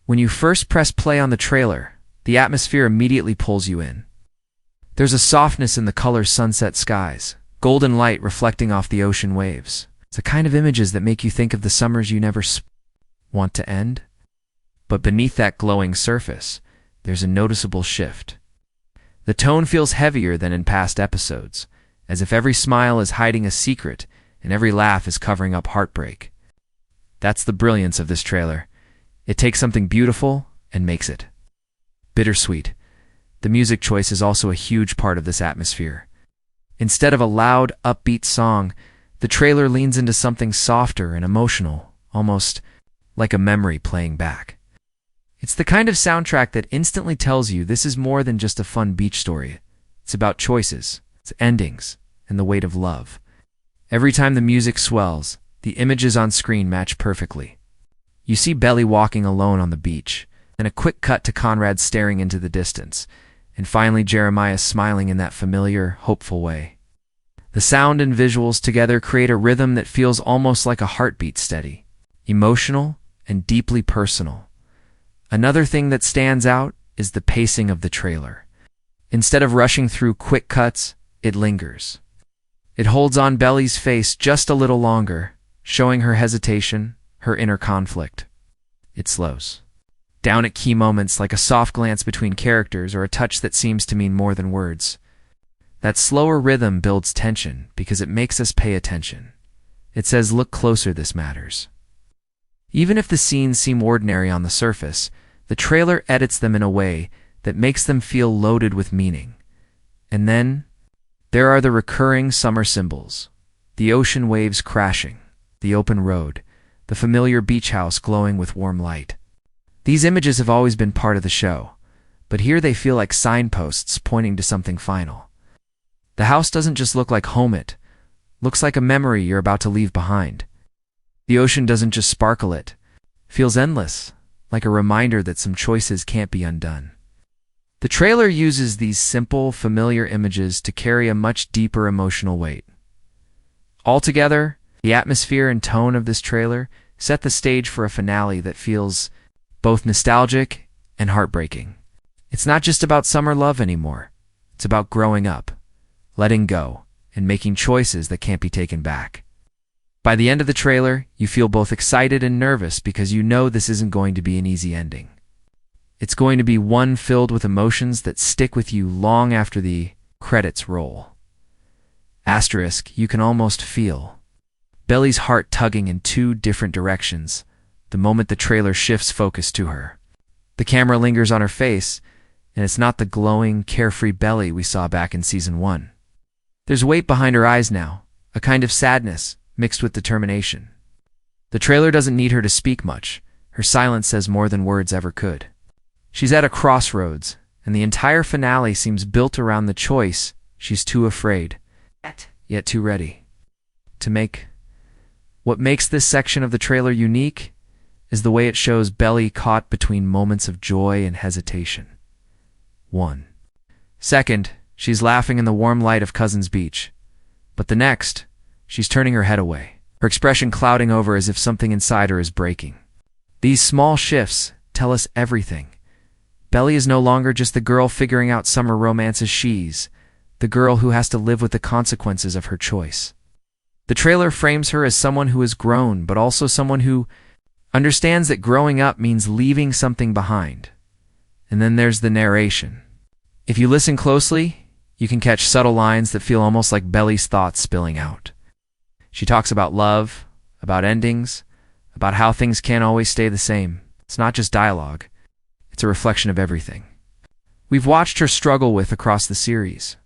When you first press play on the trailer, the atmosphere immediately pulls you in. There's a softness in the color sunset skies, golden light reflecting off the ocean waves. It's the kind of images that make you think of the summers you never want to end. But beneath that glowing surface, there's a noticeable shift. The tone feels heavier than in past episodes, as if every smile is hiding a secret and every laugh is covering up heartbreak. That's the brilliance of this trailer. It takes something beautiful and makes it bittersweet. The music choice is also a huge part of this atmosphere. Instead of a loud, upbeat song, the trailer leans into something softer and emotional, almost like a memory playing back. It's the kind of soundtrack that instantly tells you this is more than just a fun beach story. It's about choices, it's endings, and the weight of love. Every time the music swells, the images on screen match perfectly. You see Belly walking alone on the beach, then a quick cut to Conrad staring into the distance, and finally Jeremiah smiling in that familiar, hopeful way. The sound and visuals together create a rhythm that feels almost like a heartbeat, steady, emotional, and deeply personal. Another thing that stands out is the pacing of the trailer. Instead of rushing through quick cuts, it lingers. It holds on Belly's face just a little longer, showing her hesitation, her inner conflict. It slows down at key moments, like a soft glance between characters or a touch that seems to mean more than words. That slower rhythm builds tension because it makes us pay attention. It says, "Look closer, this matters." Even if the scenes seem ordinary on the surface, the trailer edits them in a way that makes them feel loaded with meaning. And then, there are the recurring summer symbols. The ocean waves crashing, the open road, the familiar beach house glowing with warm light. These images have always been part of the show, but here they feel like signposts pointing to something final. The house doesn't just look like home, it looks like a memory you're about to leave behind. The ocean doesn't just sparkle, it feels endless, like a reminder that some choices can't be undone. The trailer uses these simple, familiar images to carry a much deeper emotional weight. Altogether, the atmosphere and tone of this trailer set the stage for a finale that feels both nostalgic and heartbreaking. It's not just about summer love anymore. It's about growing up, letting go, and making choices that can't be taken back. By the end of the trailer, you feel both excited and nervous because you know this isn't going to be an easy ending. It's going to be one filled with emotions that stick with you long after the credits roll. Asterisk, you can almost feel Belly's heart tugging in two different directions the moment the trailer shifts focus to her. The camera lingers on her face, and it's not the glowing, carefree Belly we saw back in Season 1. There's weight behind her eyes now, a kind of sadness mixed with determination. The trailer doesn't need her to speak much. Her silence says more than words ever could. She's at a crossroads, and the entire finale seems built around the choice she's too afraid, yet too ready to make. What makes this section of the trailer unique is the way it shows Belly caught between moments of joy and hesitation. 1 second, she's laughing in the warm light of Cousins Beach. But the next, she's turning her head away, her expression clouding over as if something inside her is breaking. These small shifts tell us everything. Belly is no longer just the girl figuring out summer romances, she's the girl who has to live with the consequences of her choice. The trailer frames her as someone who has grown, but also someone who understands that growing up means leaving something behind. And then there's the narration. If you listen closely, you can catch subtle lines that feel almost like Belly's thoughts spilling out. She talks about love, about endings, about how things can't always stay the same. It's not just dialogue. It's a reflection of everything we've watched her struggle with across the series.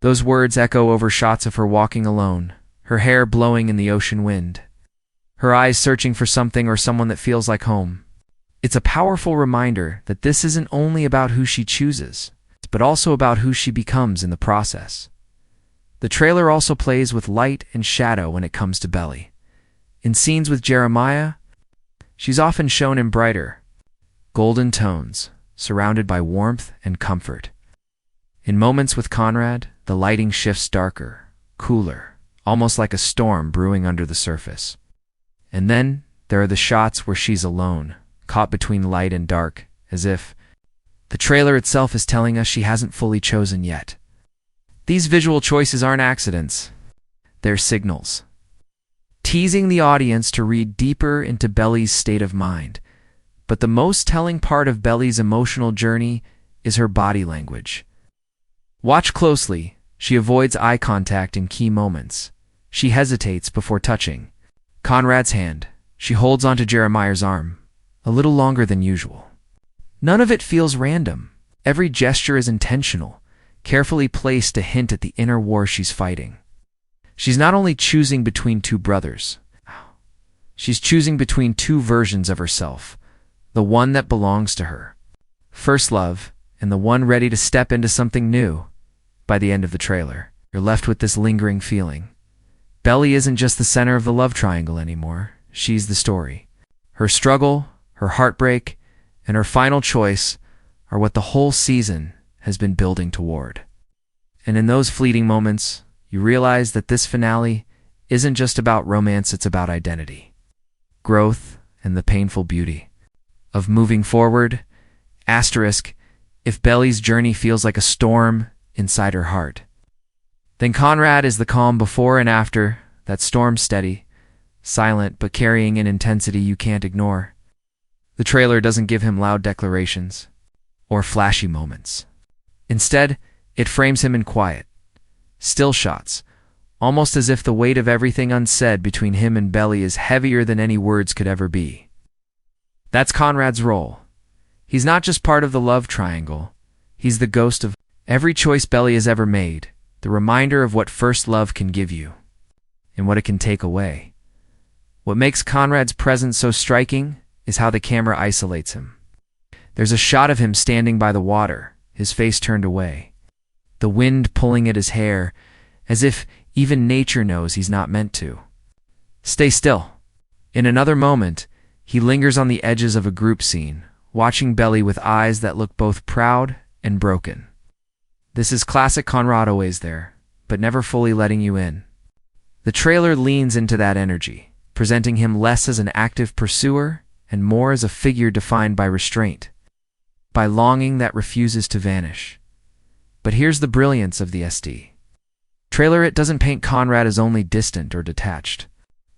Those words echo over shots of her walking alone, her hair blowing in the ocean wind, her eyes searching for something or someone that feels like home. It's a powerful reminder that this isn't only about who she chooses, but also about who she becomes in the process. The trailer also plays with light and shadow when it comes to Belly. In scenes with Jeremiah, she's often shown in brighter, golden tones, surrounded by warmth and comfort. In moments with Conrad, the lighting shifts darker, cooler, almost like a storm brewing under the surface. And then there are the shots where she's alone, caught between light and dark, as if the trailer itself is telling us she hasn't fully chosen yet. These visual choices aren't accidents. They're signals, teasing the audience to read deeper into Belly's state of mind. But the most telling part of Belly's emotional journey is her body language. Watch closely. She avoids eye contact in key moments. She hesitates before touching Conrad's hand. She holds onto Jeremiah's arm, a little longer than usual. None of it feels random. Every gesture is intentional, carefully placed to hint at the inner war she's fighting. She's not only choosing between two brothers. She's choosing between two versions of herself, the one that belongs to her, first love, and the one ready to step into something new. By the end of the trailer, you're left with this lingering feeling. Belly isn't just the center of the love triangle anymore. She's the story. Her struggle, her heartbreak, and her final choice are what the whole season has been building toward. And in those fleeting moments, you realize that this finale isn't just about romance, it's about identity, growth, and the painful beauty of moving forward. Asterisk, if Belly's journey feels like a storm inside her heart, then Conrad is the calm before and after. That storm, steady, silent, but carrying an intensity you can't ignore. The trailer doesn't give him loud declarations or flashy moments. Instead, it frames him in quiet, still shots, almost as if the weight of everything unsaid between him and Belly is heavier than any words could ever be. That's Conrad's role. He's not just part of the love triangle. He's the ghost of every choice Belly has ever made, the reminder of what first love can give you and what it can take away. What makes Conrad's presence so striking is how the camera isolates him. There's a shot of him standing by the water, his face turned away, the wind pulling at his hair, as if even nature knows he's not meant to stay still. In another moment, he lingers on the edges of a group scene, watching Belly with eyes that look both proud and broken. This is classic Conrad, always there, but never fully letting you in. The trailer leans into that energy, presenting him less as an active pursuer and more as a figure defined by restraint, by longing that refuses to vanish. But here's the brilliance of the SD trailer. It doesn't paint Conrad as only distant or detached.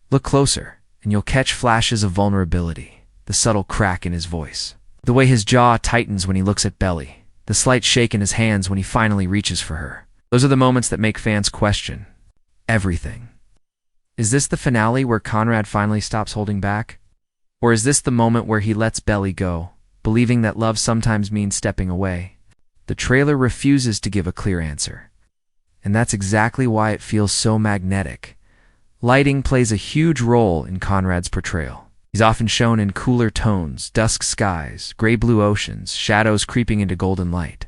Look closer, and you'll catch flashes of vulnerability, the subtle crack in his voice, the way his jaw tightens when he looks at Belly, the slight shake in his hands when he finally reaches for her. Those are the moments that make fans question everything. Is this the finale where Conrad finally stops holding back? Or is this the moment where he lets Belly go, believing that love sometimes means stepping away? The trailer refuses to give a clear answer. And that's exactly why it feels so magnetic. Lighting plays a huge role in Conrad's portrayal. He's often shown in cooler tones, dusk skies, gray-blue oceans, shadows creeping into golden light.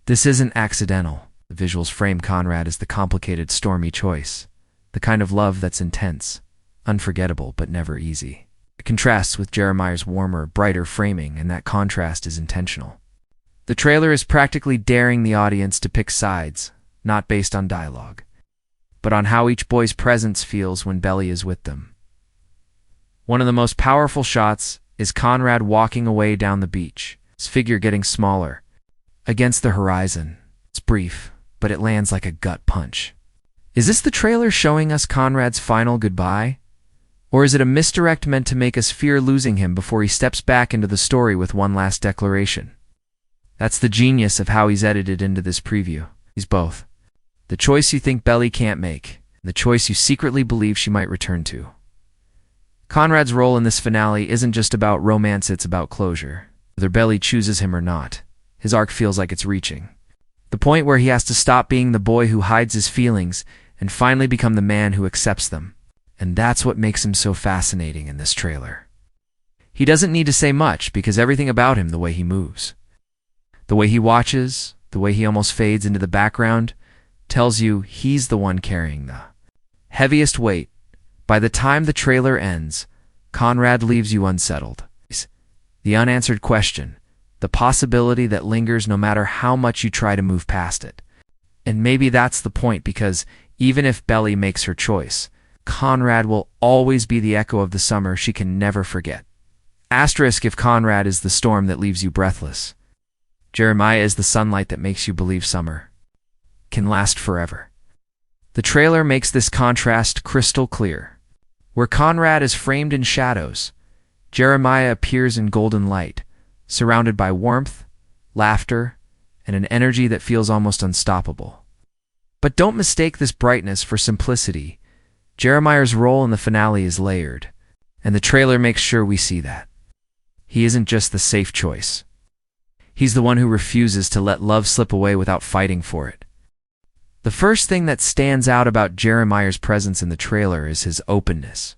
This isn't accidental. The visuals frame Conrad as the complicated, stormy choice, the kind of love that's intense, unforgettable, but never easy. It contrasts with Jeremiah's warmer, brighter framing, and that contrast is intentional. The trailer is practically daring the audience to pick sides, not based on dialogue, but on how each boy's presence feels when Belly is with them. One of the most powerful shots is Conrad walking away down the beach, his figure getting smaller against the horizon. It's brief, but it lands like a gut punch. Is this the trailer showing us Conrad's final goodbye? Or is it a misdirect meant to make us fear losing him before he steps back into the story with one last declaration? That's the genius of how he's edited into this preview. He's both the choice you think Belly can't make, and the choice you secretly believe she might return to. Conrad's role in this finale isn't just about romance, it's about closure. Whether Belly chooses him or not, his arc feels like it's reaching the point where he has to stop being the boy who hides his feelings and finally become the man who accepts them. And that's what makes him so fascinating in this trailer. He doesn't need to say much because everything about him, the way he moves, the way he watches, the way he almost fades into the background, tells you he's the one carrying the heaviest weight. By the time the trailer ends, Conrad leaves you unsettled. The unanswered question, the possibility that lingers no matter how much you try to move past it. And maybe that's the point, because even if Belly makes her choice, Conrad will always be the echo of the summer she can never forget. Asterisk if Conrad is the storm that leaves you breathless. Jeremiah is the sunlight that makes you believe summer can last forever. The trailer makes this contrast crystal clear. Where Conrad is framed in shadows, Jeremiah appears in golden light, surrounded by warmth, laughter, and an energy that feels almost unstoppable. But don't mistake this brightness for simplicity. Jeremiah's role in the finale is layered, and the trailer makes sure we see that. He isn't just the safe choice. He's the one who refuses to let love slip away without fighting for it. The first thing that stands out about Jeremiah's presence in the trailer is his openness.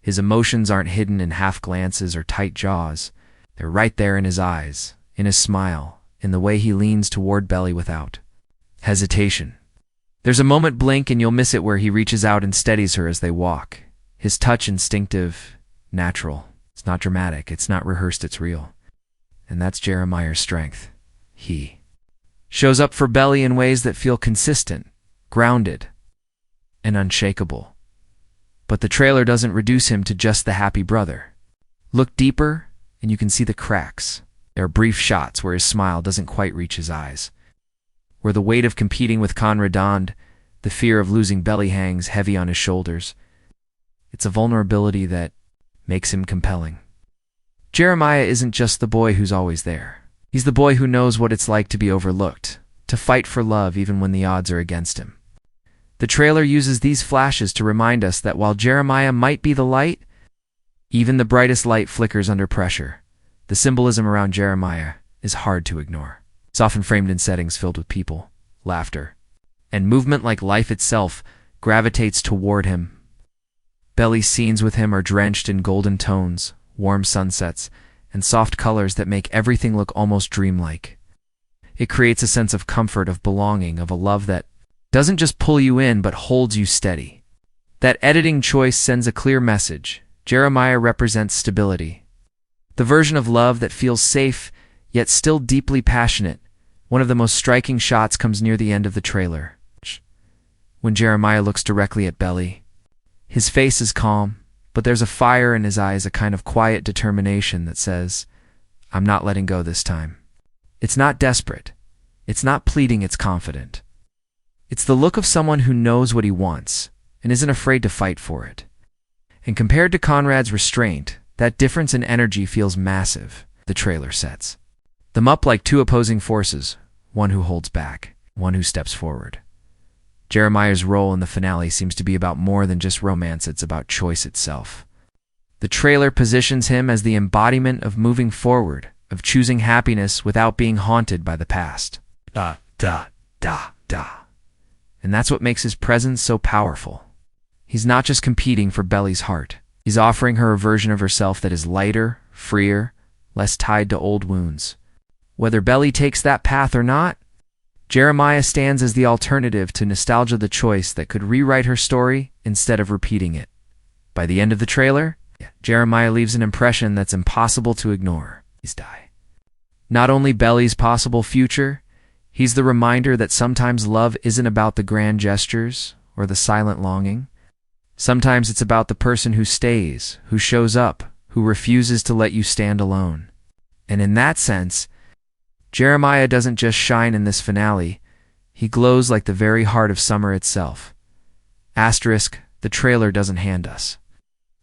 His emotions aren't hidden in half glances or tight jaws. They're right there in his eyes, in his smile, in the way he leans toward Belly without hesitation. There's a moment blink and you'll miss it where he reaches out and steadies her as they walk. His touch instinctive, natural. It's not dramatic, it's not rehearsed, it's real. And that's Jeremiah's strength. He shows up for Belly in ways that feel consistent, grounded, and unshakable. But the trailer doesn't reduce him to just the happy brother. Look deeper, and you can see the cracks. There are brief shots where his smile doesn't quite reach his eyes, where the weight of competing with Conrad, the fear of losing Belly hangs heavy on his shoulders. It's a vulnerability that makes him compelling. Jeremiah isn't just the boy who's always there. He's the boy who knows what it's like to be overlooked, to fight for love even when the odds are against him. The trailer uses these flashes to remind us that while Jeremiah might be the light, even the brightest light flickers under pressure. The symbolism around Jeremiah is hard to ignore. It's often framed in settings filled with people, laughter, and movement like life itself gravitates toward him. Belly's scenes with him are drenched in golden tones, warm sunsets, and soft colors that make everything look almost dreamlike. It creates a sense of comfort, of belonging, of a love that doesn't just pull you in but holds you steady. That editing choice sends a clear message. Jeremiah represents stability. The version of love that feels safe, yet still deeply passionate. One of the most striking shots comes near the end of the trailer. When Jeremiah looks directly at Belly, his face is calm, but there's a fire in his eyes, a kind of quiet determination that says, I'm not letting go this time. It's not desperate. It's not pleading, it's confident. It's the look of someone who knows what he wants and isn't afraid to fight for it. And compared to Conrad's restraint, that difference in energy feels massive, the trailer sets them up like two opposing forces, one who holds back, one who steps forward. Jeremiah's role in the finale seems to be about more than just romance, it's about choice itself. The trailer positions him as the embodiment of moving forward, of choosing happiness without being haunted by the past. And that's what makes his presence so powerful. He's not just competing for Belly's heart. He's offering her a version of herself that is lighter, freer, less tied to old wounds. Whether Belly takes that path or not, Jeremiah stands as the alternative to nostalgia, the choice that could rewrite her story instead of repeating it. By the end of the trailer, Jeremiah leaves an impression that's impossible to ignore. He's die. Not only Belly's possible future, he's the reminder that sometimes love isn't about the grand gestures or the silent longing. Sometimes it's about the person who stays, who shows up, who refuses to let you stand alone. And in that sense, Jeremiah doesn't just shine in this finale, he glows like the very heart of summer itself. Asterisk, the trailer doesn't hand us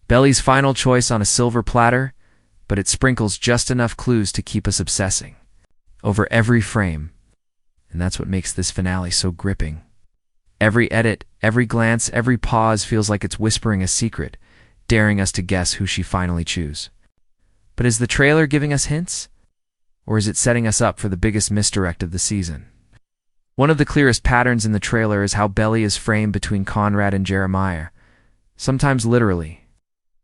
Belly's final choice on a silver platter, but it sprinkles just enough clues to keep us obsessing over every frame. And that's what makes this finale so gripping. Every edit, every glance, every pause feels like it's whispering a secret, daring us to guess who she finally chooses. But is the trailer giving us hints? Or is it setting us up for the biggest misdirect of the season? One of the clearest patterns in the trailer is how Belly is framed between Conrad and Jeremiah, sometimes literally.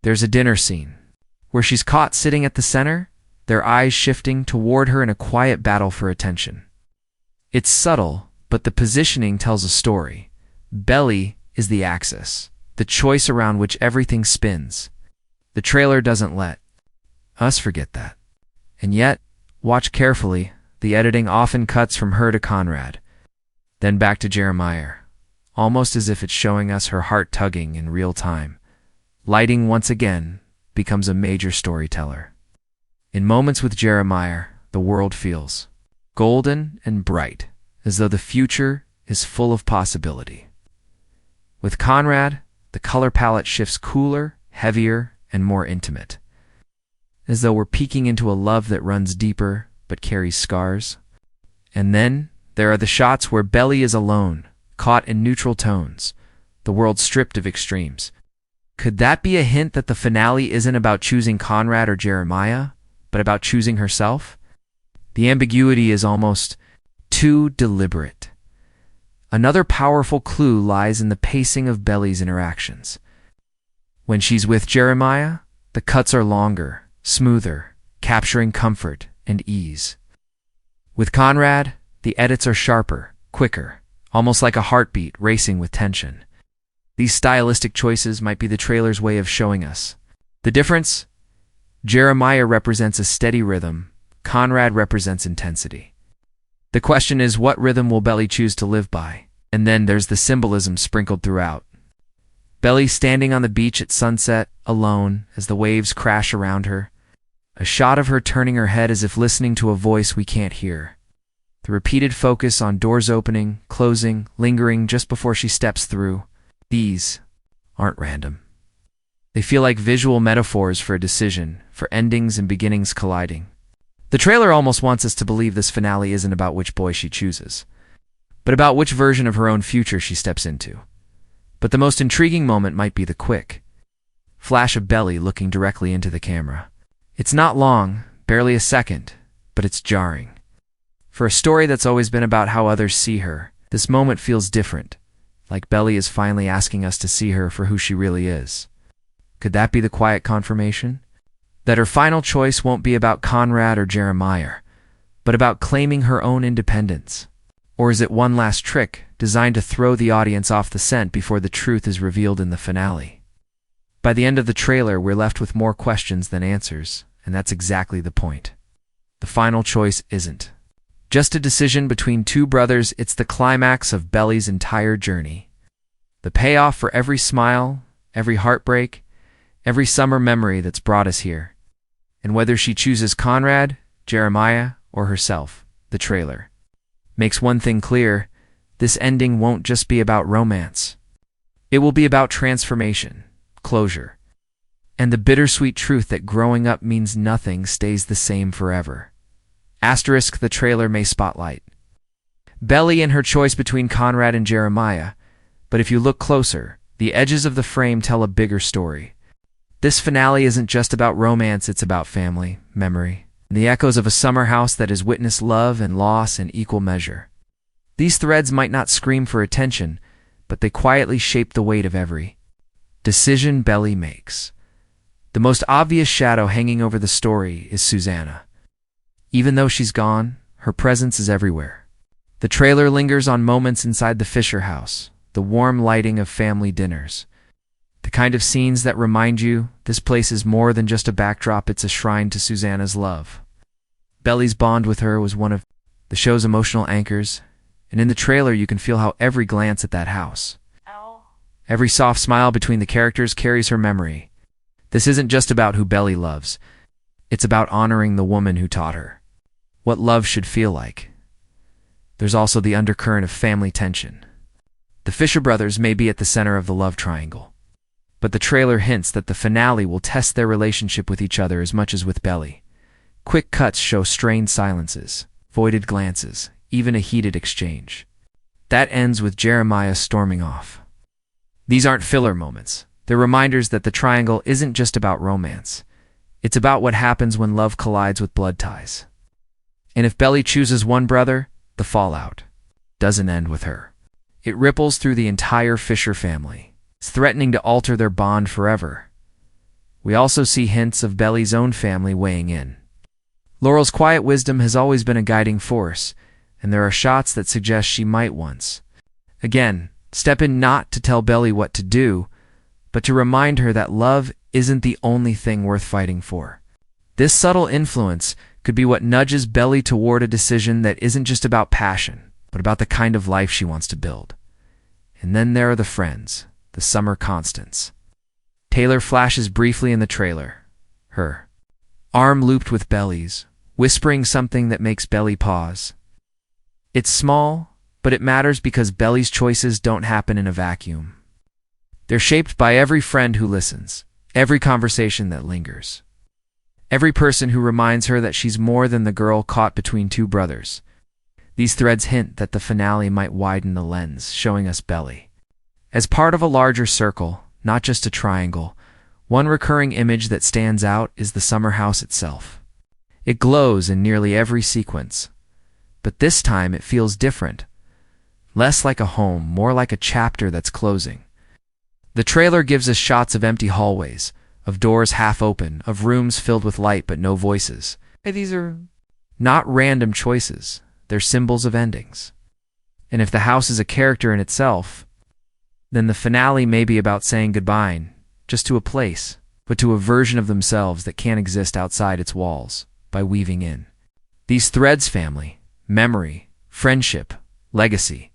There's a dinner scene where she's caught sitting at the center, their eyes shifting toward her in a quiet battle for attention. It's subtle, but the positioning tells a story. Belly is the axis, the choice around which everything spins. The trailer doesn't let us forget that. And yet, watch carefully, the editing often cuts from her to Conrad, then back to Jeremiah, almost as if it's showing us her heart tugging in real time. Lighting once again becomes a major storyteller. In moments with Jeremiah, the world feels golden and bright, as though the future is full of possibility. With Conrad, the color palette shifts cooler, heavier, and more intimate, as though we're peeking into a love that runs deeper but carries scars. And then there are the shots where Belly is alone, caught in neutral tones, the world stripped of extremes. Could that be a hint that the finale isn't about choosing Conrad or Jeremiah, but about choosing herself? The ambiguity is almost too deliberate. Another powerful clue lies in the pacing of Belly's interactions. When she's with Jeremiah, the cuts are longer, smoother, capturing comfort and ease. With Conrad, the edits are sharper, quicker, almost like a heartbeat racing with tension. These stylistic choices might be the trailer's way of showing us the difference. Jeremiah represents a steady rhythm, Conrad represents intensity. The question is, what rhythm will Belly choose to live by? And then there's the symbolism sprinkled throughout. Belly standing on the beach at sunset, alone, as the waves crash around her. A shot of her turning her head as if listening to a voice we can't hear. The repeated focus on doors opening, closing, lingering just before she steps through. These aren't random. They feel like visual metaphors for a decision, for endings and beginnings colliding. The trailer almost wants us to believe this finale isn't about which boy she chooses, but about which version of her own future she steps into. But the most intriguing moment might be the quick flash of Belly looking directly into the camera. It's not long, barely a second, but it's jarring. For a story that's always been about how others see her, this moment feels different, like Belly is finally asking us to see her for who she really is. Could that be the quiet confirmation? That her final choice won't be about Conrad or Jeremiah, but about claiming her own independence? Or is it one last trick designed to throw the audience off the scent before the truth is revealed in the finale? By the end of the trailer, we're left with more questions than answers, and that's exactly the point. The final choice isn't just a decision between two brothers, it's the climax of Belly's entire journey. The payoff for every smile, every heartbreak, every summer memory that's brought us here. And whether she chooses Conrad, Jeremiah, or herself, the trailer makes one thing clear: this ending won't just be about romance. It will be about transformation, closure, and the bittersweet truth that growing up means nothing stays the same forever. Asterisk, the trailer may spotlight Belly and her choice between Conrad and Jeremiah, but if you look closer, the edges of the frame tell a bigger story. This finale isn't just about romance, it's about family, memory, and the echoes of a summer house that has witnessed love and loss in equal measure. These threads might not scream for attention, but they quietly shape the weight of every decision Belly makes. The most obvious shadow hanging over the story is Susanna. Even though she's gone, her presence is everywhere. The trailer lingers on moments inside the Fisher house, the warm lighting of family dinners. The kind of scenes that remind you this place is more than just a backdrop, it's a shrine to Susanna's love. Belly's bond with her was one of the show's emotional anchors, and in the trailer you can feel how every glance at that house, every soft smile between the characters carries her memory. This isn't just about who Belly loves, it's about honoring the woman who taught her what love should feel like. There's also the undercurrent of family tension. The Fisher brothers may be at the center of the love triangle, but the trailer hints that the finale will test their relationship with each other as much as with Belly. Quick cuts show strained silences, voided glances, even a heated exchange. That ends with Jeremiah storming off. These aren't filler moments. They're reminders that the triangle isn't just about romance. It's about what happens when love collides with blood ties. And if Belly chooses one brother, the fallout doesn't end with her. It ripples through the entire Fisher family, threatening to alter their bond forever. We also see hints of Belly's own family weighing in. Laurel's quiet wisdom has always been a guiding force, and there are shots that suggest she might once again step in, not to tell Belly what to do, but to remind her that love isn't the only thing worth fighting for. This subtle influence could be what nudges Belly toward a decision that isn't just about passion, but about the kind of life she wants to build. And then there are the friends, the summer constants. Taylor flashes briefly in the trailer. Her arm looped with bellies, whispering something that makes belly pause. It's small, but it matters because belly's choices don't happen in a vacuum. They're shaped by every friend who listens, every conversation that lingers, every person who reminds her that she's more than the girl caught between two brothers. These threads hint that the finale might widen the lens, showing us belly as part of a larger circle, not just a triangle. One recurring image that stands out is the summer house itself. It glows in nearly every sequence, but this time it feels different. Less like a home, more like a chapter that's closing. The trailer gives us shots of empty hallways, of doors half open, of rooms filled with light but no voices. These are not random choices, they're symbols of endings. And if the house is a character in itself, then the finale may be about saying goodbye, just to a place, but to a version of themselves that can't exist outside its walls, by weaving in these threads: family, memory, friendship, legacy.